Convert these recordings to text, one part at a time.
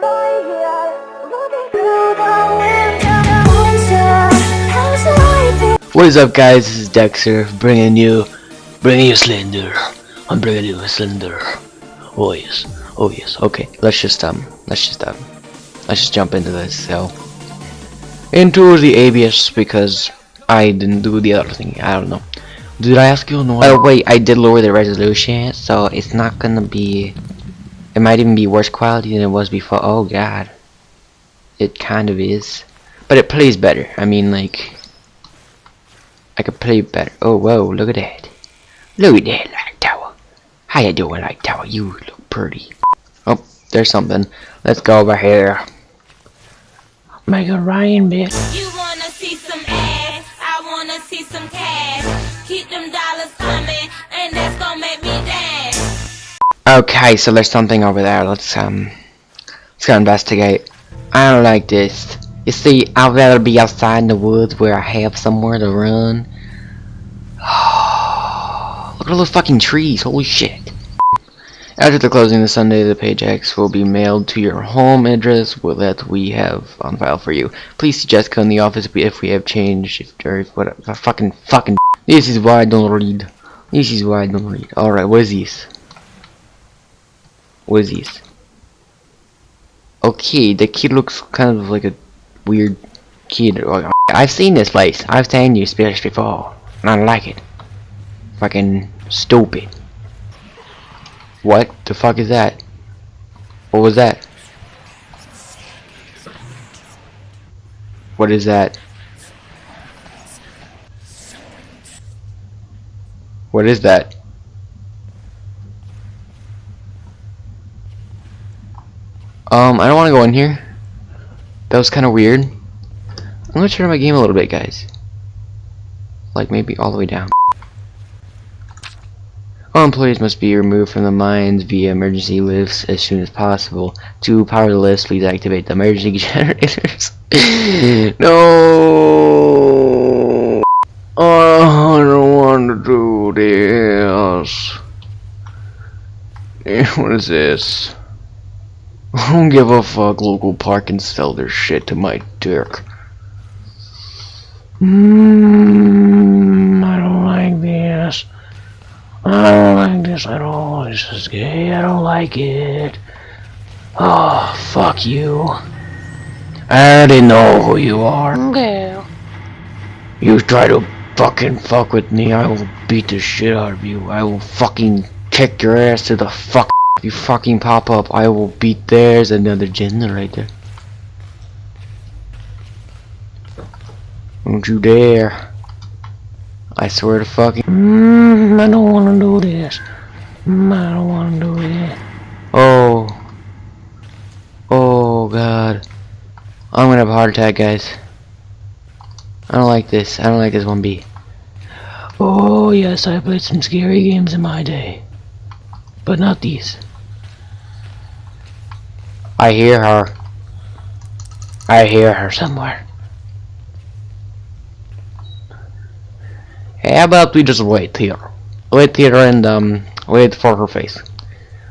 What is up, guys? This is Dekzr bringing you Slender. I'm bringing you a Slender. Oh yes. Okay, let's just jump into this. So into the ABS, because I didn't do the other thing. I don't know. Did I ask you? No. Oh wait, I did lower the resolution, so it's not gonna be. It might even be worse quality than it was before. Oh god, it kind of is, but it plays better. I mean, like, I could play better. Oh whoa, look at that! Look at that, Light Tower. How you doing, Light Tower? You look pretty. Oh, there's something. Let's go over here. Make a Ryan, bitch. You wanna see some ass? I wanna see some cash. Keep them dollars coming, and that's gonna make me dance. Okay, so there's something over there. Let's go investigate. I don't like this. You see, I'd rather be outside in the woods where I have somewhere to run. Look at all those fucking trees. Holy shit. After the closing this Sunday, the paychecks will be mailed to your home address that we have on file for you. Please see Jessica in the office if we have changed, or if whatever. Fucking. This is why I don't read. Alright, what is this? Okay, the kid looks kind of like a weird kid. I've seen this place. I've seen you spears before, and I don't like it. Fucking stupid. What the fuck is that? What was that? What is that? What is that? I don't want to go in here. That was kind of weird. I'm gonna turn my game a little bit, guys. Like maybe all the way down. All employees must be removed from the mines via emergency lifts as soon as possible. To power the lifts, please activate the emergency generators. No, oh, I don't want to do this. What is this? I don't give a fuck. Local park and sell their shit to my dick. I don't like this. I don't like this at all. This is gay. I don't like it. Oh, fuck you. I already know who you are. Okay. You try to fucking fuck with me, I will beat the shit out of you. I will fucking kick your ass to the fuck. If you fucking pop up, I will beat. There's another generator. Don't you dare. I swear to fucking. I don't want to do this. I don't want to do it. Oh god. I'm gonna have a heart attack, guys. I don't like this. I don't like this 1B. Oh yes, I played some scary games in my day. But not these. I hear her. I hear her somewhere. Hey, how about we just wait here? Wait here and wait for her face.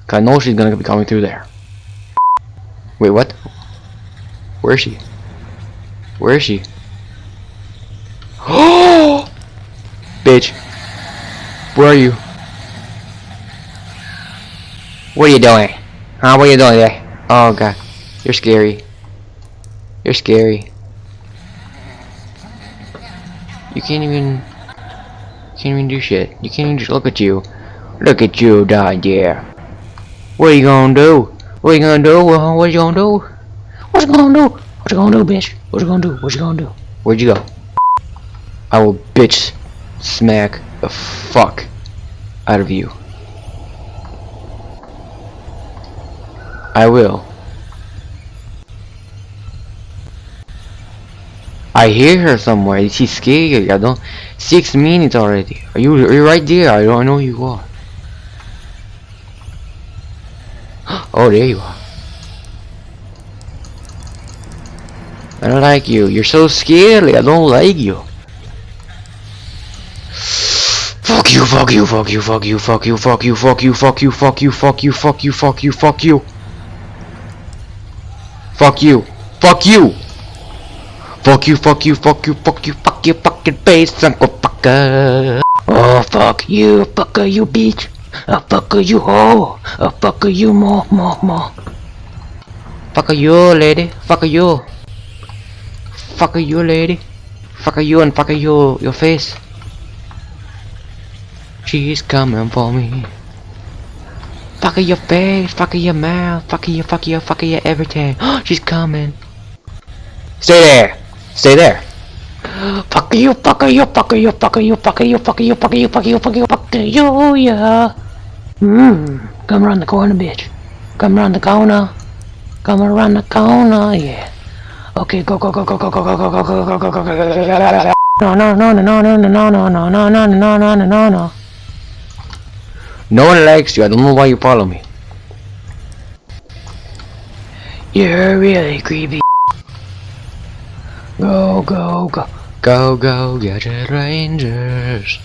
Cause I know she's gonna be coming through there. Wait, what? Where is she? Where is she? Oh! Bitch. Where are you? What are you doing? Huh? What are you doing there? Oh god. You're scary. You're scary. You can't even do shit. You can't even just look at you. Look at you down there. What are you gonna do? What are you gonna do? What are you gonna do? What you gonna do? What you gonna do, bitch? What you gonna do? What you gonna do? Where'd you go? I will bitch smack the fuck out of you. I will. I hear her somewhere. She's scared. I don't. 6 minutes already. Are you right there? I don't know who you are. Oh, there you are. I don't like you. You're so scary. I don't like you. Fuck you, fuck you, fuck you, fuck you, fuck you, fuck you, fuck you, fuck you, fuck you, fuck you, fuck you, fuck you, fuck you, fuck you. Fuck you. Fuck you. Fuck you, fuck you, fuck you, fuck you, fuck you, fucking face, Uncle Fucker. Oh, fuck you, fucker, you bitch. Fucker, you hoe. Fucker, you more. Fucker, you, lady. Fucker, you. Fucker, you, lady. Fucker, you, and fucker, you, your face. She's coming for me. Fucker, your face. Fucker, your mouth. Fucker, your everything. She's coming. Stay there. Stay there. Fuck you, fucker you, fucker you, fucker you, fucker you, fucker you, fucker you, fucker you, fucker you, fucker you, yeah. Come around the corner, bitch. Come around the corner. Come around the corner, yeah. Okay, go. No. No one likes you. I don't know why you follow me. You're really creepy. Go, Gadget Rangers.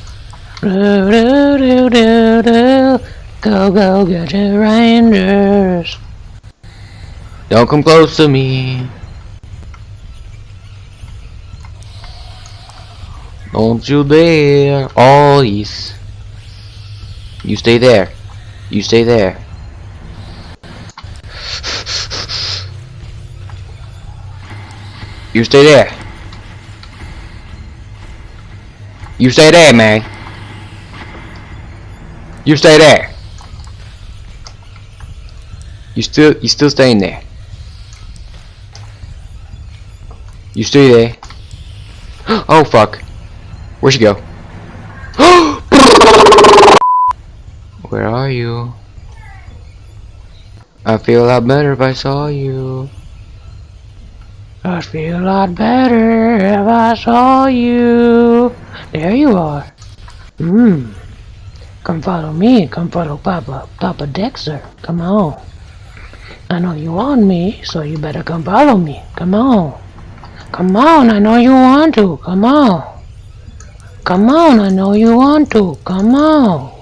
Go, Gadget Rangers. Don't come close to me. Don't you dare. Oh, yes. You stay there. You stay there. You stay there. You stay there, man. You stay there. You still staying there. You stay there. Oh fuck. Where'd she go? Where are you? I feel a lot better if I saw you. I'd feel a lot better if I saw you. There you are. Come follow me. Come follow Papa Dekzr. Come on. I know you want me, so you better come follow me. Come on. Come on, I know you want to. Come on. Come on, I know you want to. Come on.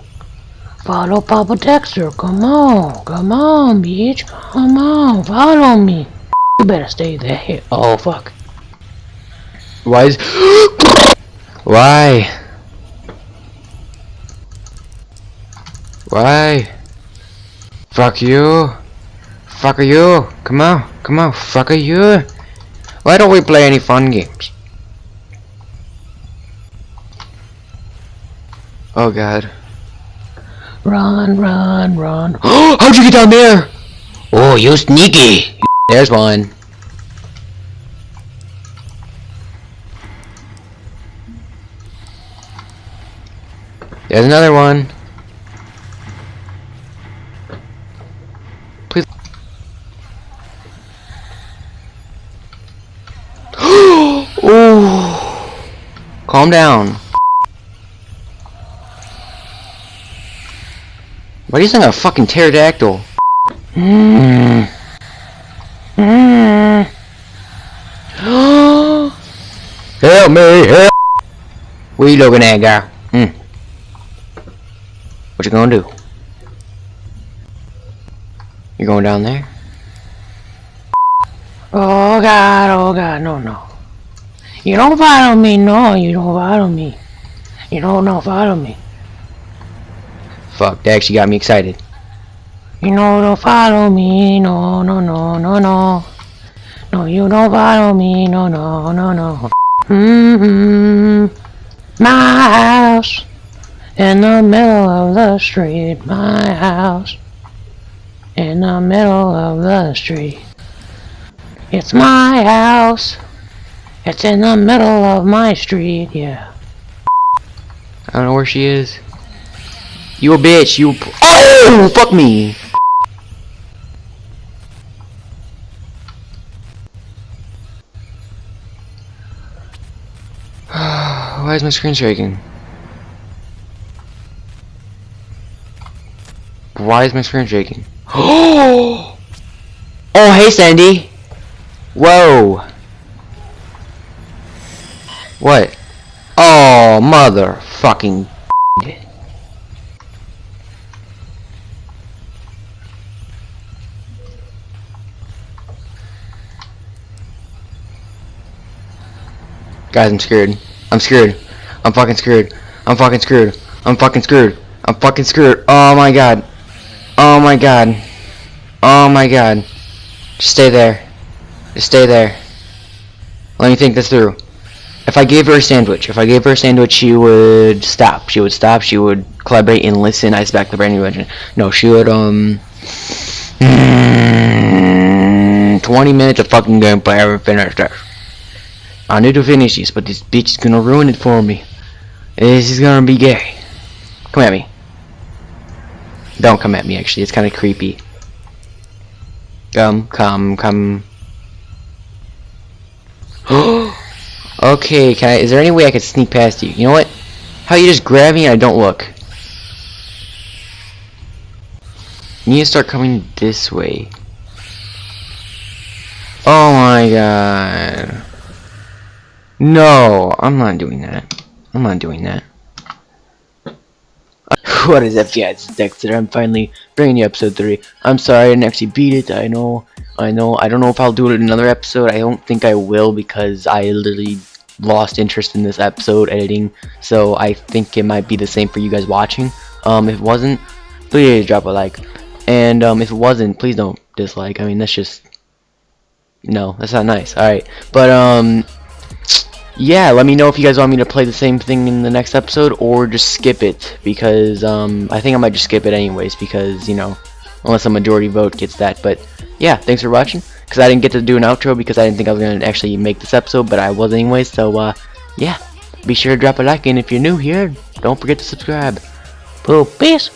Follow Papa Dekzr. Come on. Come on, bitch. Come on. Follow me. You better stay there. Oh, fuck. Why is... Why? Why? Fuck you. Fucker you. Come on. Come on. Fucker you. Why don't we play any fun games? Oh god. Run. How'd you get down there? Oh, you sneaky. There's one. There's another one. Please. Oh. Calm down. Why do you sound like a fucking pterodactyl? Help me, help! What you looking at, guy? What you gonna do? You going down there? Oh god, no. You don't follow me, no, you don't follow me. You don't follow me. Fuck, that actually got me excited. You don't follow me, no. No, you don't follow me, no. My house in the middle of the street. My house in the middle of the street. It's my house. It's in the middle of my street, yeah. I don't know where she is. You a bitch, you. Oh, fuck me. Why is my screen shaking? Why is my screen shaking? Oh, hey Sandy. Whoa. What? Oh, motherfucking. Guys, I'm screwed. I'm screwed. I'm fucking screwed. I'm fucking screwed. I'm fucking screwed. I'm fucking screwed. Oh my god. Oh my god. Oh my god. Just stay there. Just stay there. Let me think this through. If I gave her a sandwich, she would stop. She would stop. She would collaborate and listen. I expect the brand new engine. No, she would 20 minutes of fucking gameplay. I haven't finished it. I need to finish this, but this bitch is gonna ruin it for me. This is gonna be gay. Come at me. Don't come at me, actually. It's kind of creepy. Come. Okay, is there any way I could sneak past you? You know what? How you just grab me and I don't look? You need to start coming this way. Oh my god. No, I'm not doing that. I'm not doing that. What is up, guys? It's Dekzr. I'm finally bringing you episode 3. I'm sorry I didn't actually beat it. I know. I don't know if I'll do it in another episode. I don't think I will because I literally lost interest in this episode editing. So I think it might be the same for you guys watching. If it wasn't, please drop a like. And if it wasn't, please don't dislike. I mean, that's just... No, that's not nice. Alright. But, yeah, let me know if you guys want me to play the same thing in the next episode or just skip it, because I think I might just skip it anyways, because, you know, unless a majority vote gets that. But yeah, thanks for watching, because I didn't get to do an outro because I didn't think I was going to actually make this episode, but I was anyways. So yeah, be sure to drop a like, and if you're new here, don't forget to subscribe. Peace.